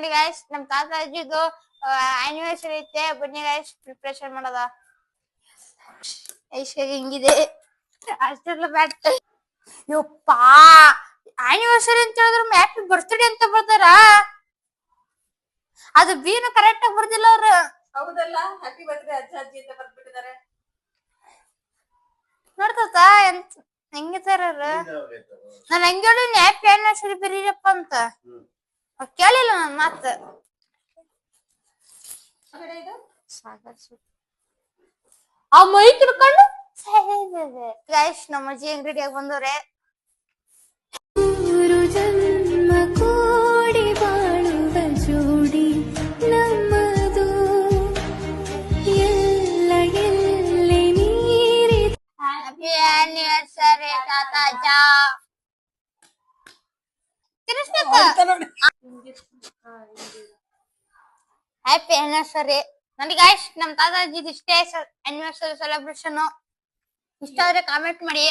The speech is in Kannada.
ನೋಡಿ ಗೈಸ್ ನಮ್ ತಾತ ಅಜ್ಜಿದು ಆನಿವರ್ಸರಿ ಐತೆ ಬನ್ನಿ ಗೈಸ್ ಪ್ರಿಪರೇಷನ್ ಮಾಡೋದ ಐಶ್ವರ್ಯ ಹಿಂಗಿದೆ ಅಷ್ಟೆಲ್ಲ ಬ್ಯಾಟ್ ಯಪ್ಪಾ ಆನಿವರ್ಸರಿ ಅಂತ ಹೇಳಿದ್ರು ಹ್ಯಾಪಿ ಬರ್ತ್ಡೇ ಅಂತ ಬರ್ತಾರ ಅದು ಬೀನು ಕರೆಕ್ಟ್ ಆಗಿ ಬರ್ದಿಲ್ಲ ಅವ್ರು ಹೌದಲ್ಲ ಹ್ಯಾಪಿ ಬರ್ತ್ಡೇ ಅಜ್ಜ ಅಜ್ಜಿ ಅಂತ ಬರ್ಬಿಟ್ಟಿದ್ದಾರೆ ನೋಡ್ತಾತ ಎಂತ ಹೆಂಗಿದಾರ ನಾನು ಹಂಗೆ ಹೇಳಿನಿ ಹ್ಯಾಪಿ ಆನಿವರ್ಸರಿ ಬರೀರಪ್ಪ ಅಂತ ಕೇಳಿಲ್ಲ ನನ್ ಮಾತು ಆ ಮೈಕ್ ಹಿಡ್ಕೊಂಡು ಗೈಸ್ ನಮ್ಮ ಅಜ್ಜಿ ಹೆಂಗ್ ರೆಡಿಯಾಗಿ ಬಂದವ್ರೆ ಜನ್ಮ ಕೋಡಿ ಬಾಳುವ ಜೋಡಿ ನಮ್ಮದು ಎಲ್ಲ ಎಲ್ಲಿ ಮೀರಿ ಹ್ಯಾಪಿ ಆನಿವರ್ಸರಿ ತಾತ ಅಜ್ಜ ತಿರ್ಸ್ಬೇಕು ಹ್ಯಾಪಿ ಆನಿವರ್ಸರಿ ನನಗೆ ಗೈಸ್ ನಮ್ ತಾತ ಅಜ್ಜಿದ್ ಇಷ್ಟೇ ಆನಿವರ್ಸರಿ ಸೆಲೆಬ್ರೇಷನ್ ಇಷ್ಟ ಆದ್ರೆ ಕಾಮೆಂಟ್ ಮಾಡಿ